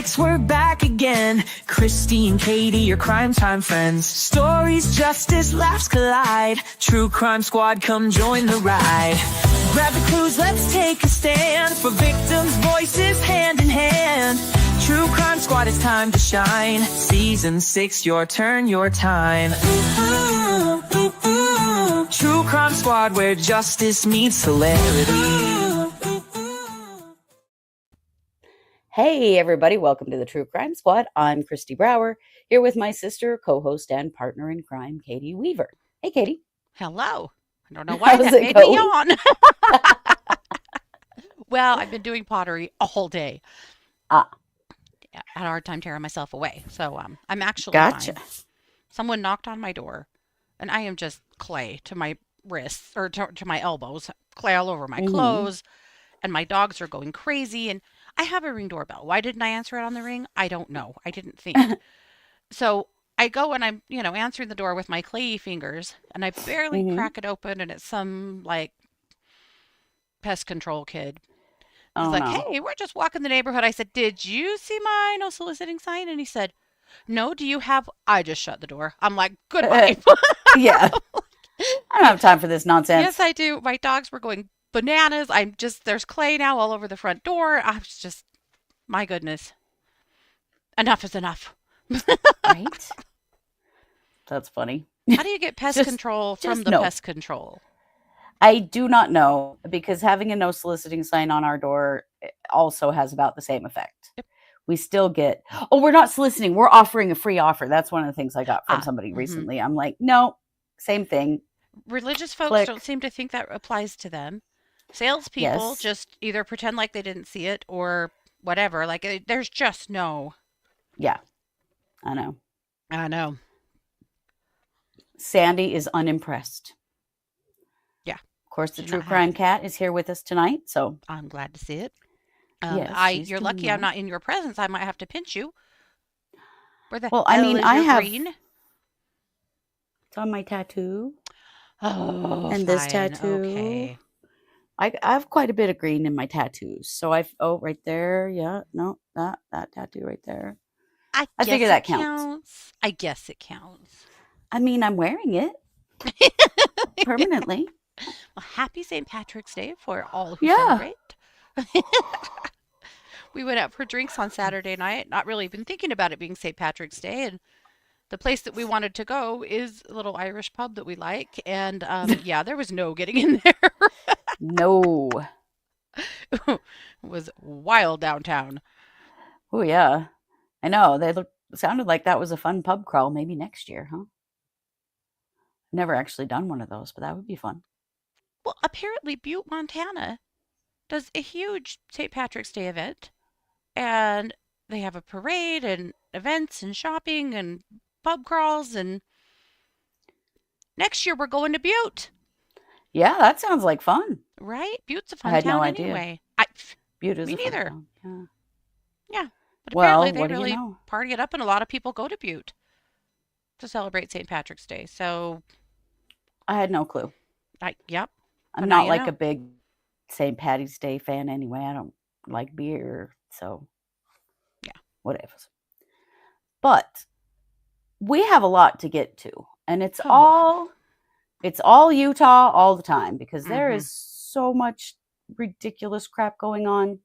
6, we're back again. Kristi and Katie, your crime time friends. Stories, justice, laughs collide. True Crime Squad, come join the ride. Grab the clues, let's take a stand. For victims' voices, hand in hand. True Crime Squad, it's time to shine. Season 6, your turn, your time. True Crime Squad, where justice meets hilarity. Hey everybody, welcome to the True Crime Squad. I'm Kristi Brower, here with my sister, co-host, and partner in crime, Katie Weaver. Hey Katie. Hello. I don't know why How's that it made going? me yawn. Well, I've been doing pottery a whole day. Ah, I had a hard time tearing myself away. So I'm actually gotcha. fine. Someone knocked on my door, and I am just clay to my wrists or to my elbows, clay all over my clothes, and my dogs are going crazy. And I have a Ring doorbell. Why didn't I answer it on the Ring? I don't know. I didn't think. So I go and I'm, answering the door with my clayey fingers, and I barely crack it open, and it's some like pest control kid. He's Oh like, no. "Hey, we're just walking the neighborhood." I said, "Did you see my no soliciting sign?" And he said, "No, do you have?" I just shut the door. I'm like, "Goodbye." Yeah. I don't have time for this nonsense. Yes, I do. My dogs were going bananas. There's clay now all over the front door. I was just, my goodness. Enough is enough. Right? That's funny. How do you get pest control from the pest control? I do not know, because having a no soliciting sign on our door also has about the same effect. Yep. We still get, we're not soliciting, we're offering a free offer. That's one of the things I got from somebody recently. I'm like, no, same thing. Religious folks don't seem to think that applies to them. Salespeople just either pretend like they didn't see it or whatever. Like, there's just no. Yeah, I know. I know. Sandy is unimpressed. Yeah. Of course, the True Crime Cat is here with us tonight, so I'm glad to see it. yes, you're lucky I'm not in your presence. I might have to pinch you. Where the well, I mean, I have green? It's on my tattoo. Oh, and fine. this tattoo. Okay. I have quite a bit of green in my tattoos. So right there. Yeah, no, that tattoo right there. I figure that counts. I guess it counts. I mean, I'm wearing it permanently. Well, happy St. Patrick's Day for all who celebrate. We went out for drinks on Saturday night, not really even thinking about it being St. Patrick's Day. And the place that we wanted to go is a little Irish pub that we like. And yeah, there was no getting in there. No. It was wild downtown. Oh, yeah. I know. Sounded like that was a fun pub crawl. Maybe next year, huh? Never actually done one of those, but that would be fun. Well, apparently Butte, Montana does a huge St. Patrick's Day event. And they have a parade and events and shopping and pub crawls. And next year we're going to Butte. Yeah, that sounds like fun. Right? Butte's a fun I had town no idea. anyway. Butte is me a fun neither. town. Yeah. But Well, apparently what they do you really know? party it up, and a lot of people go to Butte to celebrate St. Patrick's Day. So I had no clue. yep. I'm not like a big St. Patty's Day fan anyway. I don't like beer, so yeah, whatever. But we have a lot to get to, and it's all Utah all the time, because there is so much ridiculous crap going on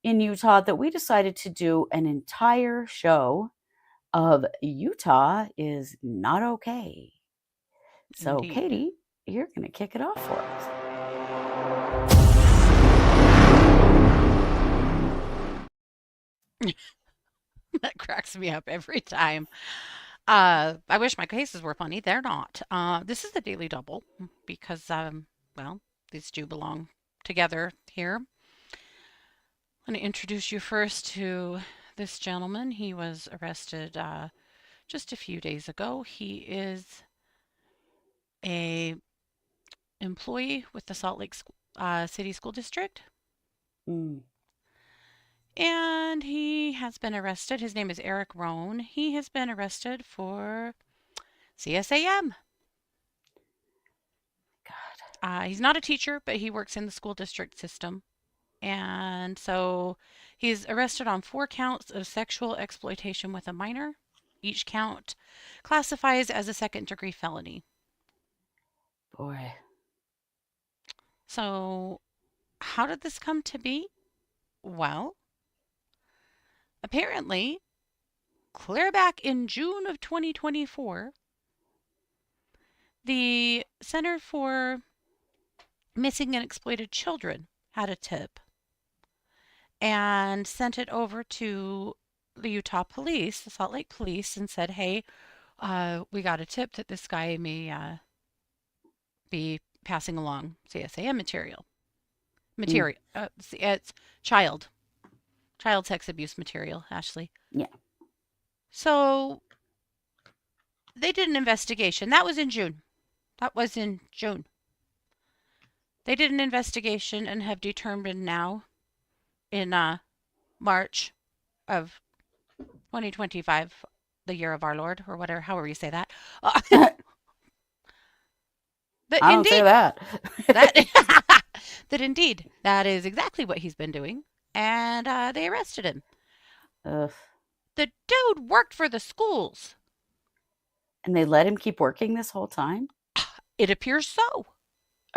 in Utah that we decided to do an entire show of Utah is not okay. So, Indeed. Katie, you're going to kick it off for us. That cracks me up every time. I wish my cases were funny. They're not. This is the Daily Double because, well, these do belong together here. I'm going to introduce you first to this gentleman. He was arrested just a few days ago. He is a employee with the Salt Lake City School District. And he has been arrested. His name is Eric Rohn. He has been arrested for CSAM. God. He's not a teacher, but he works in the school district system. And so he's arrested on 4 counts of sexual exploitation with a minor. Each count classifies as a second-degree felony. Boy. So, how did this come to be? Well, apparently, clear back in June of 2024, the Center for Missing and Exploited Children had a tip and sent it over to the Utah police, the Salt Lake police, and said, hey, we got a tip that this guy may be passing along CSAM material. It's child sex abuse material, Ashley. Yeah. So they did an investigation. That was in June. They did an investigation and have determined now in March of 2025, the year of our Lord, or whatever, however you say that. That I don't say that. that indeed, that is exactly what he's been doing. And they arrested him. Ugh. The dude worked for the schools. And they let him keep working this whole time? It appears so.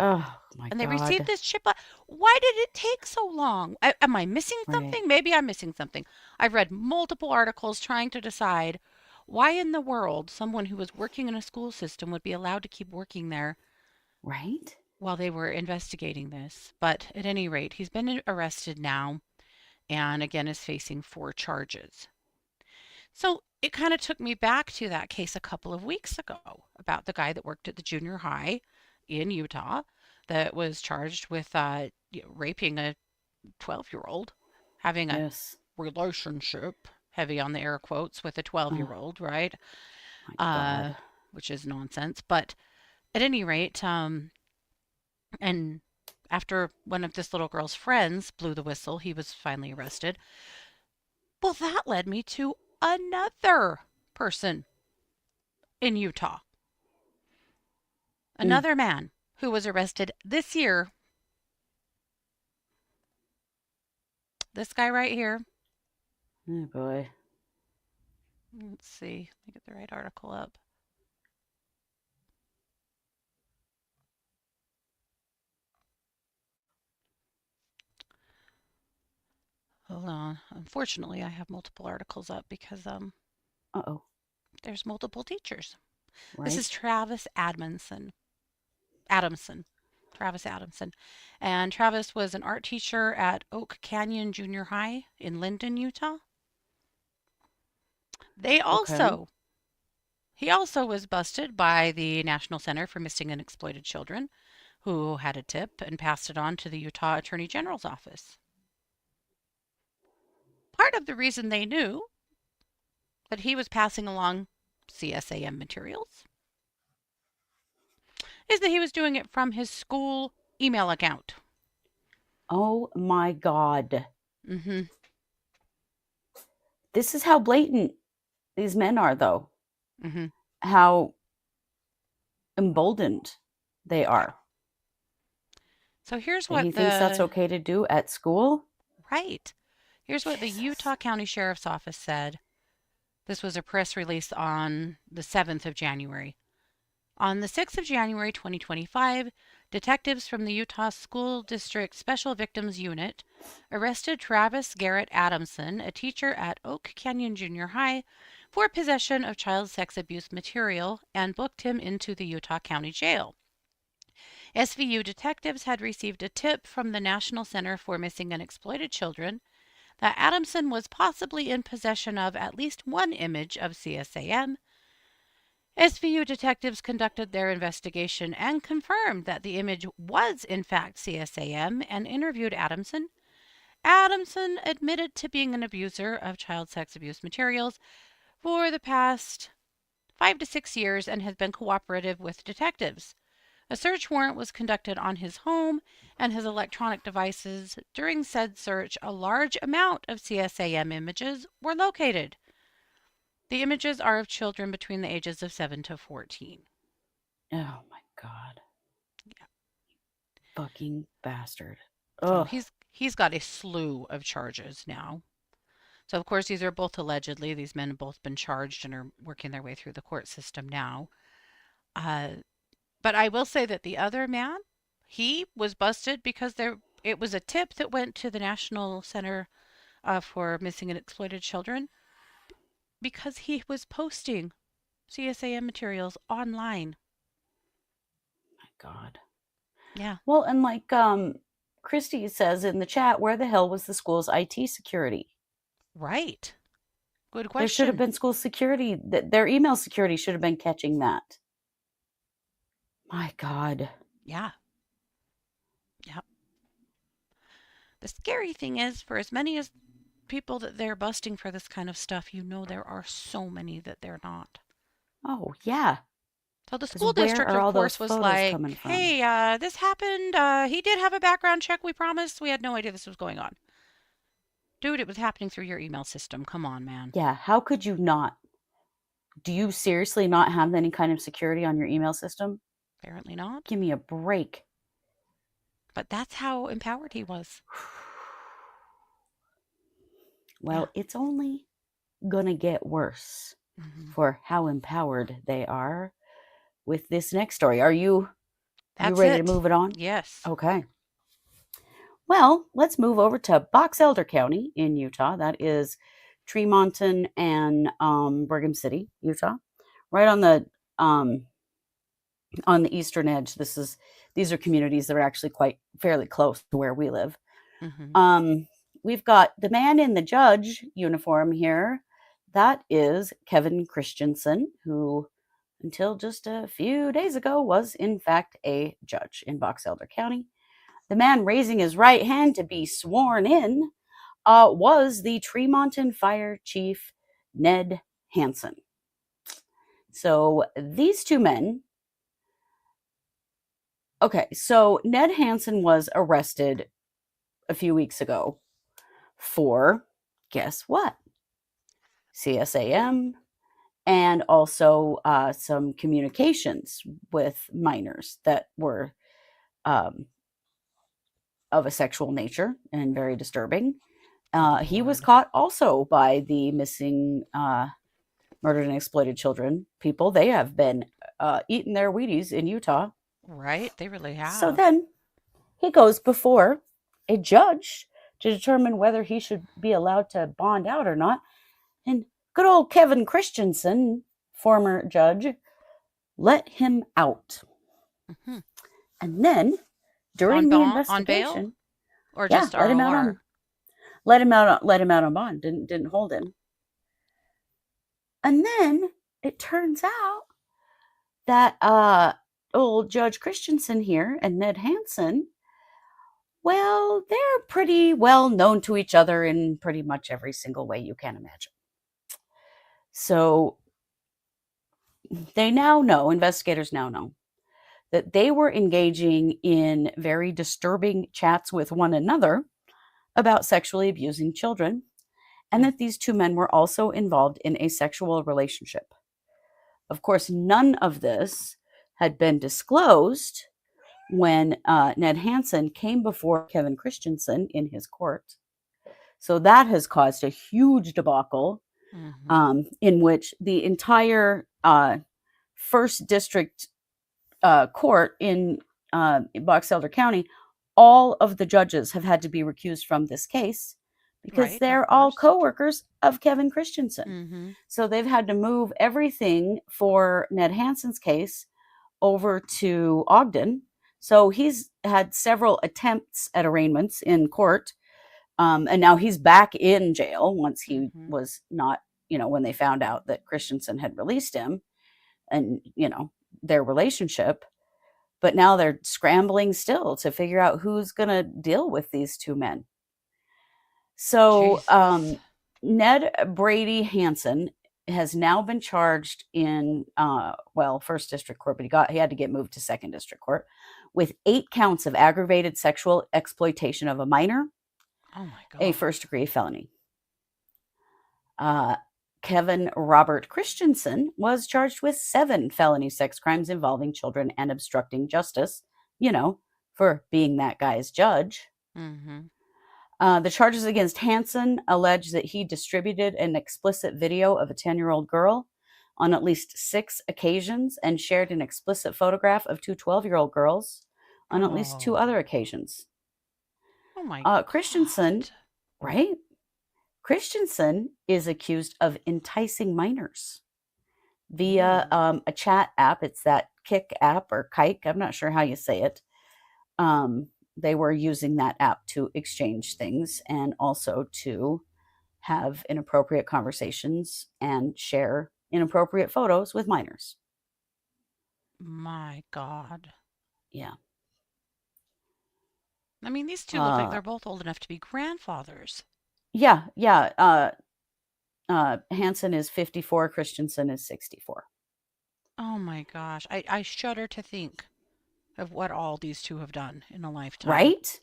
Oh, my God. And they received this chip. Why did it take so long? Am I missing something? Right. Maybe I'm missing something. I've read multiple articles trying to decide why in the world someone who was working in a school system would be allowed to keep working there. Right? While they were investigating this. But at any rate, he's been arrested now and again is facing 4 charges. So it kind of took me back to that case a couple of weeks ago about the guy that worked at the junior high in Utah that was charged with raping a 12-year-old, having a relationship, heavy on the air quotes, with a 12-year-old, right? My God. Which is nonsense. But at any rate, and after one of this little girl's friends blew the whistle, he was finally arrested. Well, that led me to another person in Utah. Another man who was arrested this year. This guy right here. Oh, boy. Let's see. Let me get the right article up. Hold on. Unfortunately, I have multiple articles up because there's multiple teachers. Right. This is Travis Adamson. Travis Adamson. And Travis was an art teacher at Oak Canyon Junior High in Linden, Utah. He also was busted by the National Center for Missing and Exploited Children, who had a tip and passed it on to the Utah Attorney General's office. Part of the reason they knew that he was passing along CSAM materials is that he was doing it from his school email account. Oh, my God. Mm-hmm. This is how blatant these men are, though. Mm-hmm. How emboldened they are. So here's what he thinks that's okay to do at school? Right. Here's what the Utah County Sheriff's Office said. This was a press release on the 7th of January. On the 6th of January 2025, detectives from the Utah School District Special Victims Unit arrested Travis Garrett Adamson, a teacher at Oak Canyon Junior High, for possession of child sex abuse material and booked him into the Utah County Jail. SVU detectives had received a tip from the National Center for Missing and Exploited Children that Adamson was possibly in possession of at least one image of CSAM. SVU detectives conducted their investigation and confirmed that the image was in fact CSAM and interviewed Adamson. Adamson admitted to being an abuser of child sex abuse materials for the past 5 to 6 years and has been cooperative with detectives. A search warrant was conducted on his home and his electronic devices. During said search, a large amount of CSAM images were located. The images are of children between the ages of 7 to 14. Oh, my God. Yeah. Fucking bastard. So Ugh. He's got a slew of charges now. So, of course, these are both allegedly. These men have both been charged and are working their way through the court system now. Uh, but I will say that the other man, he was busted because it was a tip that went to the National Center for Missing and Exploited Children because he was posting CSAM materials online. My God. Yeah, Well, and like Kristi says in the chat, where the hell was the school's IT security? right. Good There should have question. been school security. Their email security should have been catching that. My God. Yeah. Yeah. The scary thing is, for as many as people that they're busting for this kind of stuff, there are so many that they're not. Oh, yeah. So the Because school where district, are of all those course, was photos like, coming from? hey, this happened. He did have a background check, we promised. We had no idea this was going on. Dude, it was happening through your email system. Come on, man. Yeah, how could you not? Do you seriously not have any kind of security on your email system? Apparently not. Give me a break. But that's how empowered he was. Well, it's only gonna get worse Hmm. for how empowered they are with this next story. Are you That's ready to it. move it on? Yes. Okay. Well, let's move over to Box Elder County in Utah. That is Tremonton and Brigham City, Utah, right um, on the eastern edge. These are communities that are actually fairly close to where we live. Hmm. We've got the man in the judge uniform here. That is Kevin Christensen, who until just a few days ago was in fact a judge in Box Elder County. The man raising his right hand to be sworn in was the Tremonton Fire Chief Ned Hansen. So these two men. Okay, so Ned Hansen was arrested a few weeks ago for, guess what? CSAM and also some communications with minors that were um, of a sexual nature and very disturbing. He was Lord. caught also by the missing, murdered and exploited children people. They have been eating their Wheaties in Utah. Right? They really So have. then he goes before a judge to determine whether he should be allowed to bond out or not. And good old Kevin Christensen, former judge, let him out. Hmm. And then during the On bail? investigation, Or yeah, just ROR? let him out on bond. Didn't hold him. And then it turns out that old Judge Christensen here and Ned Hansen, well, they're pretty well known to each other in pretty much every single way you can imagine. So investigators now know that they were engaging in very disturbing chats with one another about sexually abusing children, and that these two men were also involved in a sexual relationship. Of course, none of this had been disclosed when Ned Hansen came before Kevin Christensen in his court. So that has caused a huge debacle in which the entire first district court in Box Elder County, all of the judges have had to be recused from this case because Right, they're of all course. co-workers of Kevin Christensen. Hmm. So they've had to move everything for Ned Hansen's case over to Ogden. So he's had several attempts at arraignments in court. And now he's back in jail once he was not, when they found out that Christensen had released him and, their relationship. But now they're scrambling still to figure out who's going to deal with these two men. So Ned Brady Hansen has now been charged in, first district court, but he had to get moved to second district court with 8 counts of aggravated sexual exploitation of a minor, Oh my God. a first degree felony. Kevin Robert Christensen was charged with 7 felony sex crimes involving children and obstructing justice, for being that guy's judge. Hmm. The charges against Hansen allege that he distributed an explicit video of a 10-year-old girl on at least 6 occasions and shared an explicit photograph of 2 12-year-old girls on at least 2 other occasions. Oh my Christensen, God. right? Christensen is accused of enticing minors via a chat app. It's that Kick app or Kike. I'm not sure how you say it. They were using that app to exchange things and also to have inappropriate conversations and share inappropriate photos with minors. My God. Yeah. I mean, these two look like they're both old enough to be grandfathers. Yeah. Hansen is 54. Christensen is 64. Oh my gosh. I shudder to think of what all these two have done in a lifetime. Right?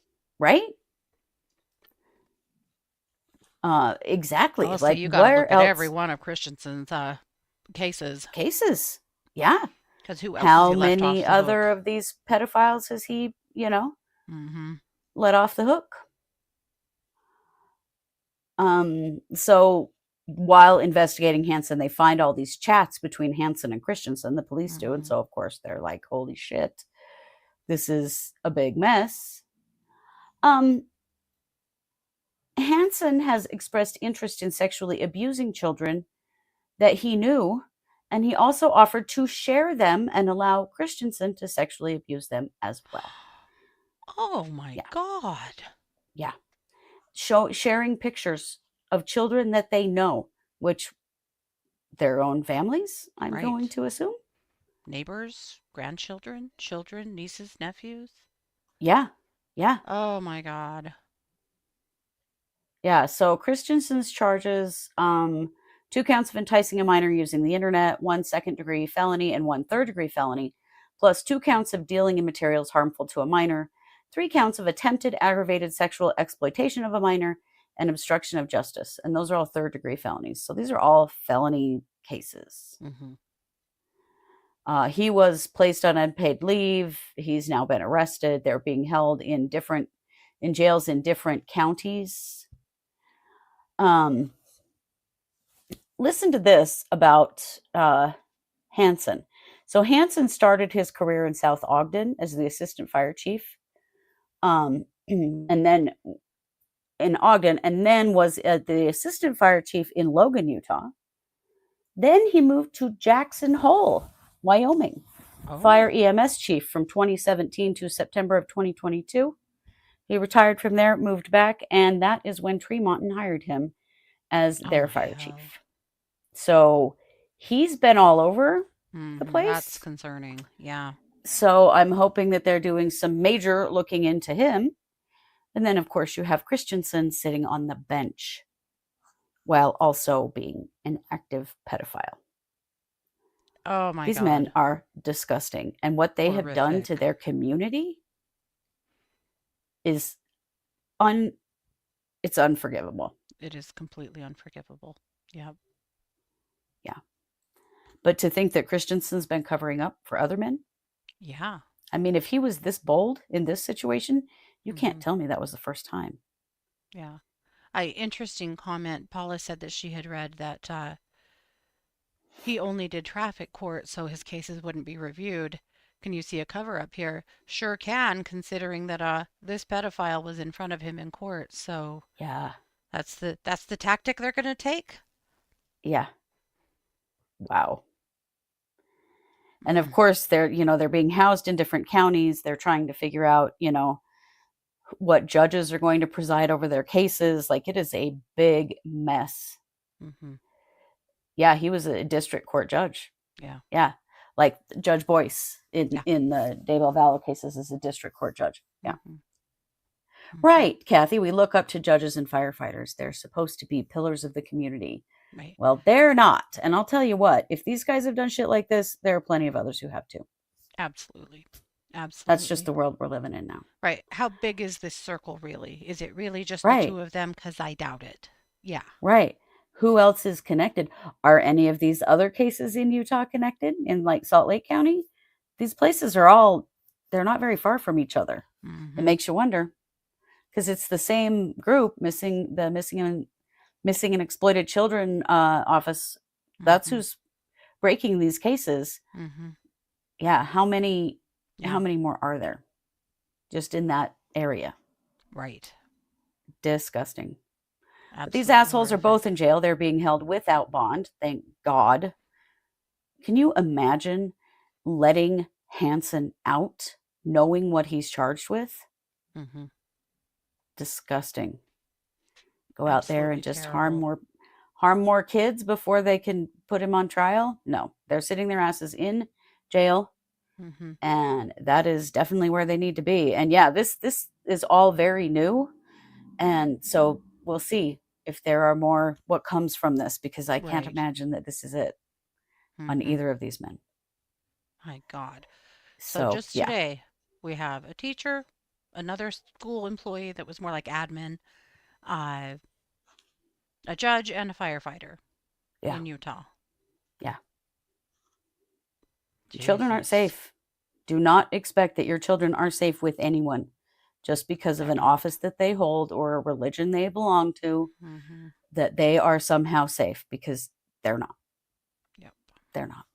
Exactly. Oh, so like you got to where look at else? every one of Christensen's cases. Yeah. Because who else How has he left off many the other hook? of these pedophiles has he, Mm-hmm. let off the hook? So while investigating Hansen, they find all these chats between Hansen and Christensen, the police do. And so, of course, they're like, holy shit, this is a big mess. Hansen has expressed interest in sexually abusing children that he knew, and he also offered to share them and allow Christensen to sexually abuse them as well. Oh my God. Yeah. Sharing pictures of children that they know, which their own families, I'm going to assume. Neighbors, grandchildren, children, nieces, nephews. Yeah. Oh my God. Yeah. So Christensen's charges, 2 counts of enticing a minor using the internet, 1 second-degree felony and 1 third-degree felony, plus 2 counts of dealing in materials harmful to a minor, 3 counts of attempted aggravated sexual exploitation of a minor, and obstruction of justice. And those are all third-degree felonies. So these are all felony cases. He was placed on unpaid leave. He's now been arrested. They're being held in jails in different counties. Listen to this about Hansen. So Hansen started his career in South Ogden as the assistant fire chief, and then in Ogden, and then was the assistant fire chief in Logan, Utah. Then he moved to Jackson Hole, Wyoming, fire EMS chief from 2017 to September of 2022. He retired from there, moved back, and that is when Tremonton hired him as their fire chief. So he's been all over the place. That's concerning. Yeah. So I'm hoping that they're doing some major looking into him. And then, of course, you have Christensen sitting on the bench while also being an active pedophile. Oh my God. These men are disgusting. And what they have done to their community is it's unforgivable. It is completely unforgivable. Yeah. Yeah. But to think that Christensen's been covering up for other men? Yeah. I mean, if he was this bold in this situation, you can't tell me that was the first time. Yeah. Interesting comment. Paula said that she had read that he only did traffic court, so his cases wouldn't be reviewed. Can you see a cover up here? Sure can, considering that this pedophile was in front of him in court. So yeah, that's the tactic they're going to take. Yeah. Wow. And of course, they're being housed in different counties. They're trying to figure out, what judges are going to preside over their cases. Like, it is a big mess. Yeah, he was a district court judge. Yeah. Like Judge Boyce in the Daybell Vallow cases is a district court judge. Yeah. Right, Kathy. We look up to judges and firefighters. They're supposed to be pillars of the community. Right. Well, they're not. And I'll tell you what, if these guys have done shit like this, there are plenty of others who have too. Absolutely. That's just the world we're living in now. Right. How big is this circle really? Is it really just the two of them? Because I doubt it. Yeah. Right. Who else is connected? Are any of these other cases in Utah connected in like Salt Lake County? They're not very far from each other. It makes you wonder. because it's the same group, missing and exploited children office. That's who's breaking these cases. Yeah, how many more are there just in that area? Right. Disgusting. But these Absolutely assholes are both horrific. in jail. They're being held without bond, thank God. Can you imagine letting Hansen out knowing what he's charged with? Disgusting. Go out there and Absolutely just terrible. harm more kids before they can put him on trial? No, they're sitting their asses in jail, and that is definitely where they need to be. And yeah, this is all very new, and so we'll see if there are more what comes from this, because I can't Right. imagine that this is it on either of these men. My God. So So just yeah, today, we have a teacher, another school employee that was more like admin, uh, a judge, and a firefighter yeah, in Utah. yeah. Children aren't Jesus. safe. Do not expect that your children are safe with anyone just because of They're an not. office that they hold or a religion they belong to, that they are somehow safe, because they're not. Yep. They're not.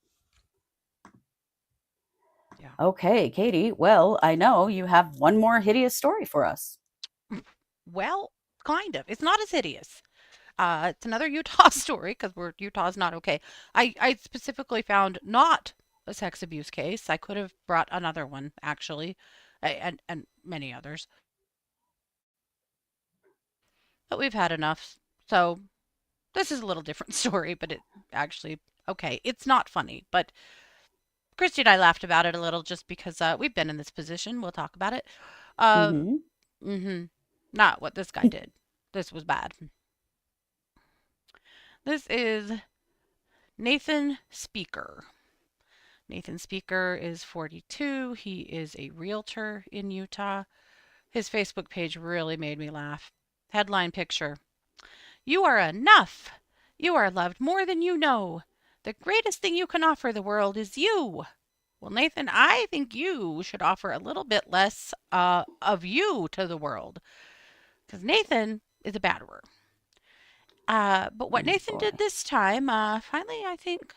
Yeah. Okay, Katie. Well, I know you have one more hideous story for us. Well, kind of. It's not as hideous. It's another Utah story because Utah's not okay. I specifically found not a sex abuse case. I could have brought another one actually, and many others, but we've had enough. So this is a little different story, but it actually okay. It's not funny, but Christy and I laughed about it a little just because we've been in this position. We'll talk about it. Uh, Mm-hmm. mm-hmm. Not what this guy did. This was bad. This is Nathan Speaker. Nathan Speaker is 42. He is a realtor in Utah. His Facebook page really made me laugh. Headline picture: You are enough. You are loved more than you know. The greatest thing you can offer the world is you. Well, Nathan, I think you should offer a little bit less of you to the world, because Nathan is a batterer. But what Oh Nathan did boy. this time, finally, I think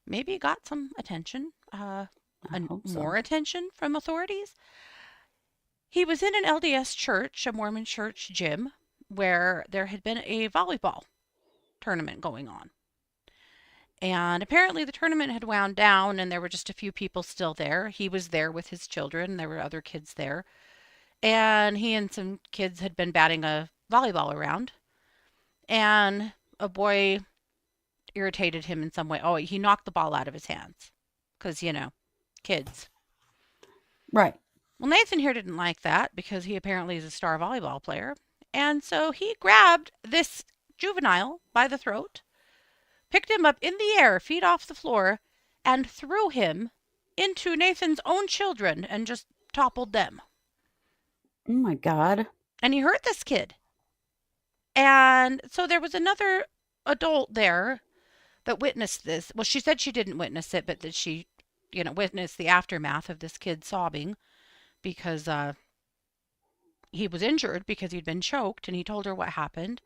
maybe got some attention, I hope so. more attention from authorities. He was in an LDS church, a Mormon church gym, where there had been a volleyball tournament going on. And apparently the tournament had wound down and there were just a few people still there. He was there with his children. There were other kids there. And he and some kids had been batting a volleyball around. And a boy irritated him in some way. Oh, he knocked the ball out of his hands. Because, kids. Right. Well, Nathan here didn't like that because he apparently is a star volleyball player. And so he grabbed this juvenile by the throat, picked him up in the air, feet off the floor, and threw him into Nathan's own children and just toppled them. Oh my God. And he hurt this kid. And so there was another adult there that witnessed this. Well, she said she didn't witness it, but that she, witnessed the aftermath of this kid sobbing because he was injured because he'd been choked, and he told her what happened.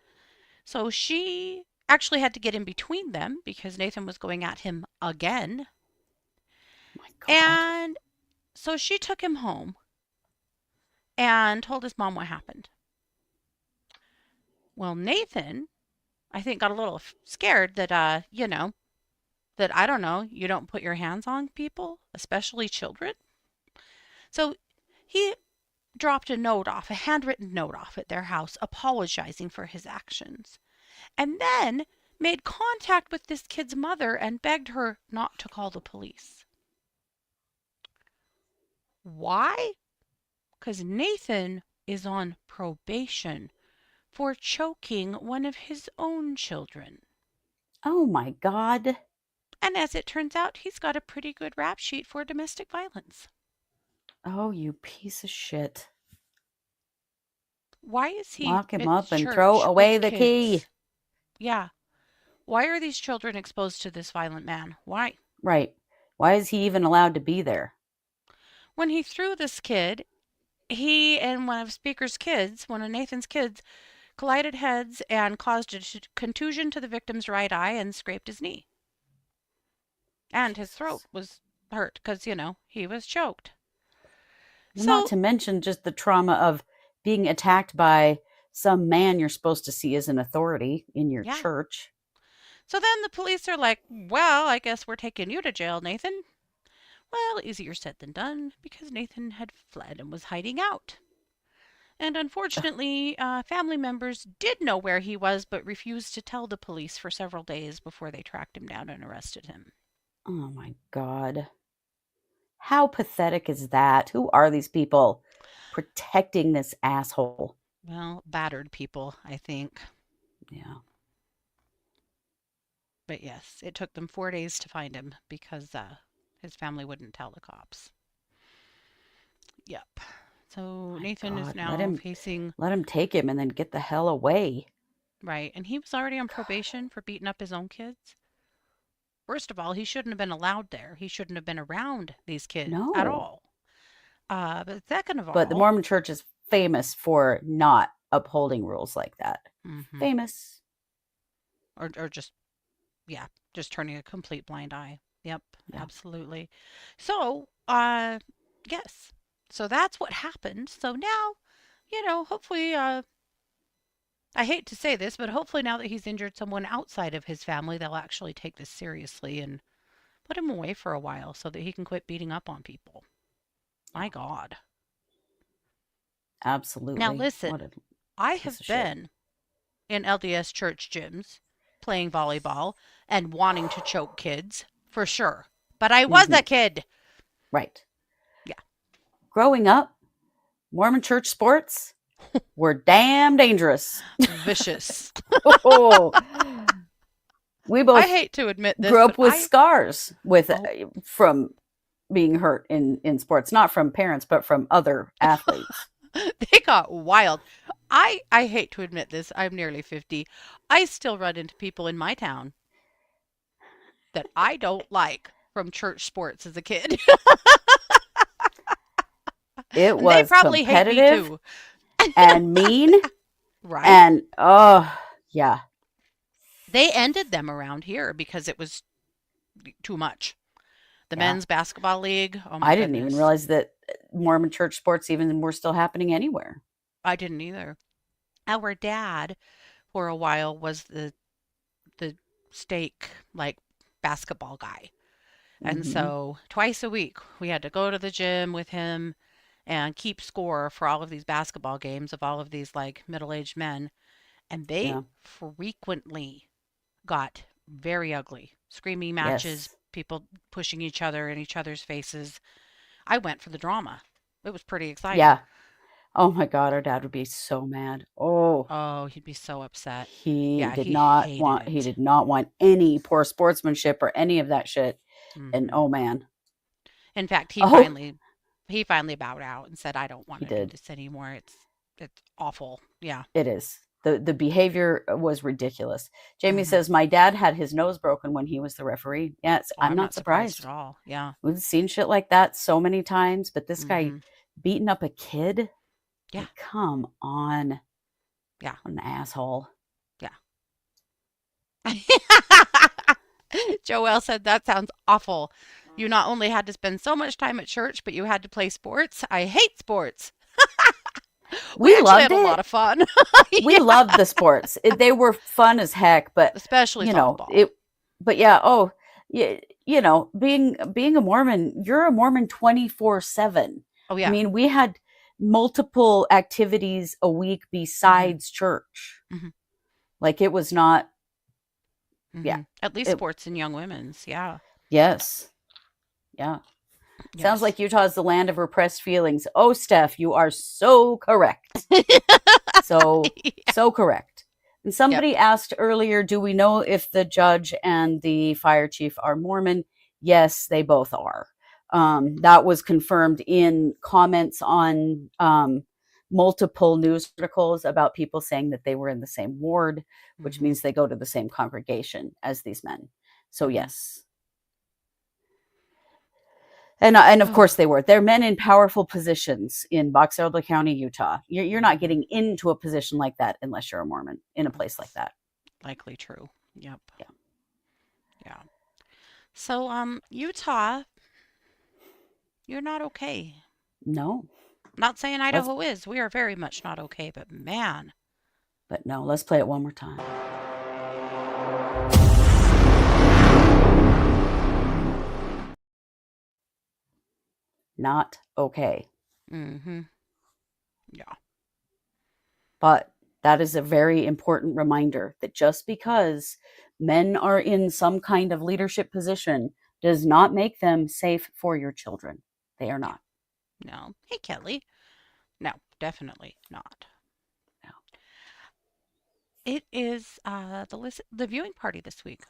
So she actually had to get in between them because Nathan was going at him again. Oh my God. And so she took him home and told his mom what happened. Well, Nathan, I think, got a little scared that, that I don't know, you don't put your hands on people, especially children. So he dropped a note off, a handwritten note off at their house, apologizing for his actions. And then made contact with this kid's mother and begged her not to call the police. Why? Because Nathan is on probation for choking one of his own children. Oh my God. And as it turns out, he's got a pretty good rap sheet for domestic violence. Oh, you piece of shit. Why is he Lock him at up and throw church away with the kids? key. Yeah. Why are these children exposed to this violent man? Why? Right. Why is he even allowed to be there? When he threw this kid, he and one of Nathan's kids, collided heads and caused a contusion to the victim's right eye and scraped his knee. And his throat Jesus. was hurt because, he was choked. Not So, to mention just the trauma of being attacked by some man you're supposed to see as an authority in your yeah. church. So then the police are like, well, I guess we're taking you to jail, Nathan. Well, easier said than done because Nathan had fled and was hiding out. And unfortunately, family members did know where he was but refused to tell the police for several days before they tracked him down and arrested him. Oh my God. How pathetic is that? Who are these people protecting this asshole? Well, battered people, I think. Yeah. But yes, it took them 4 days to find him because his family wouldn't tell the cops. Yep. So My Nathan is God. now facing. Let him take him and then get the hell away. Right, and he was already on probation for beating up his own kids. First of all, he shouldn't have been allowed there. He shouldn't have been around these kids at No. all. But second of But the all, Mormon church is famous for not upholding rules like that. mhm, Famous. or just, yeah, just turning a complete blind eye. Yep, Yeah. absolutely. So, yes. So that's what happened. So now, hopefully, I hate to say this, but hopefully now that he's injured someone outside of his family, they'll actually take this seriously and put him away for a while so that he can quit beating up on people. My Yeah. God. Now Absolutely. listen, What a I piece have of shit. been in LDS church gyms playing volleyball and wanting to choke kids for sure. But I was Hmm. a kid. Right. Yeah. Growing up, Mormon church sports were damn dangerous. Vicious. Oh, we I both hate to admit this, grew but up with scars oh, from being hurt in sports, not from parents, but from other athletes. they got wild. I hate to admit this. I'm nearly 50. I still run into people in my town that I don't like from church sports as a kid. It And they was probably hate me competitive too. and mean, Right? and oh yeah, They ended them around here because it was too much. The yeah. men's basketball league, oh my I didn't even goodness. realize that Mormon church sports even were still happening anywhere. I didn't either. Our dad for a while was the stake like basketball guy. And Hmm. so twice a week we had to go to the gym with him and keep score for all of these basketball games of all of these like middle-aged men. And they Yeah. frequently got very ugly. Screaming matches, Yes. people pushing each other in each other's faces. I went for the drama. It was pretty exciting. Yeah. Oh my God, our dad would be so mad. Oh, Oh, he'd be so upset. he Yeah, did he not hated want he it. did not want any poor sportsmanship or any of that shit. And Hmm. oh man. In fact, he Oh, finally he finally bowed out and said, "I don't want he to do did. this anymore. It's awful." Yeah. It is. The behavior was ridiculous. Jamie Hmm. says my dad had his nose broken when he was the referee. Yes, Oh, I'm I'm not not surprised at surprised. all. Yeah. We've seen shit like that so many times, but this guy Hmm. beating up a kid, Yeah. like come on, Yeah. what an asshole. Yeah. Joelle said that sounds awful. You not only had to spend so much time at church, but you had to play sports. I hate sports. We We actually loved had a lot it. of fun. We Yeah, loved the sports. They were fun as heck, but especially you know, softball. it but yeah, oh, yeah, being a Mormon, you're a Mormon 24/7. Oh I yeah. mean, we had multiple activities a week Hmm. besides church. Hmm. Like it was not, yeah. Hmm. At least It sports and young women's. Yeah. yes. Yeah. Sounds Yes. like Utah is the land of repressed feelings. Oh, Steph, you are so correct. So correct. And Yep. somebody asked earlier, do we know if the judge and the fire chief are Mormon? Yes, they both are. That was confirmed in comments on multiple news articles about people saying that they were in the same ward, which Hmm. means they go to the same congregation as these men. So, Hmm. yes. And of course they were. They're men in powerful positions in Box Elder County, Utah. You're not getting into a position like that unless you're a Mormon in a place like that. Likely true. Yep. Yeah. Yeah. So, Utah, you're not okay. No. Not saying Idaho is. We are very much not okay, but man. But no, let's play it one more time. Not okay. Mm-hmm. Yeah. But that is a very important reminder that just because men are in some kind of leadership position does not make them safe for your children. They are not. No. Hey, Kelly. No, definitely not. No. It is the viewing party this week.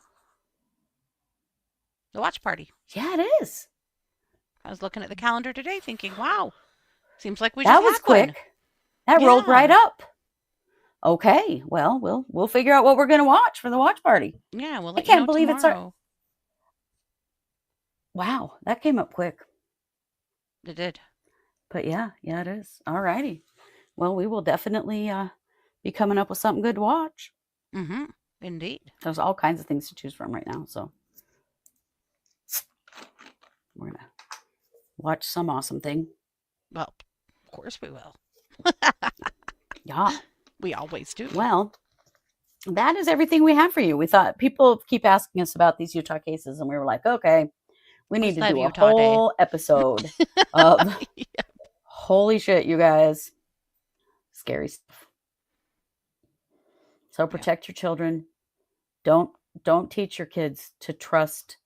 The watch party. Yeah, it is. I was looking at the calendar today thinking, wow, seems like we That just was had quick. one. That rolled right Yeah. up. Okay, well, we'll figure out what we're going to watch for the watch party. Yeah, we'll I let you can't know believe it's tomorrow. Wow, that came up quick. It did. But yeah, it is. All righty. Well, we will definitely be coming up with something good to watch. Mm-hmm. Indeed. There's all kinds of things to choose from right now, so we're gonna watch some awesome thing. Well, of course we will. Yeah. We always do. Well, that is everything we have for you. We thought people keep asking us about these Utah cases, and we were like, okay, we need to Let's do a have Utah Day. whole episode of Yeah. holy shit, you guys. Scary stuff. So protect your children. Don't teach your kids to trust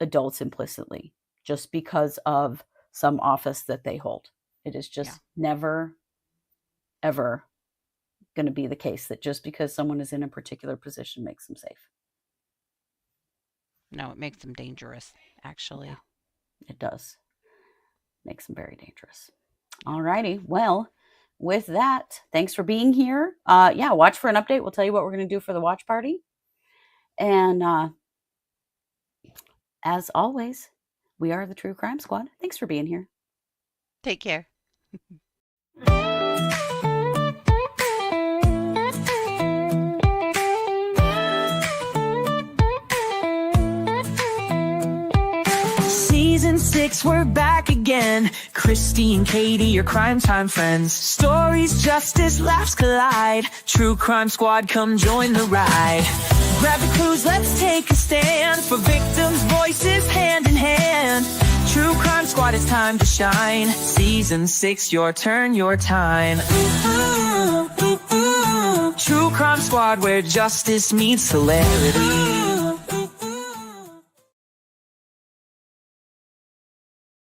adults implicitly just because of some office that they hold. It is just never, ever going to be the case that just because someone is in a particular position makes them safe. No, it makes them dangerous, actually. Yeah, it does. Makes them very dangerous. All righty. Well, with that, thanks for being here. Watch for an update. We'll tell you what we're going to do for the watch party. And as always, we are the True Crime Squad. Thanks for being here. Take care. Season 6, we're back again. Kristi and Katie, your crime time friends. Stories, justice, laughs collide. True Crime Squad, come join the ride. Grab the clues, let's take a stand. For victims' voices, hand in hand. True Crime Squad, it's time to shine. Season 6, your turn, your time. True Crime Squad, where justice meets hilarity.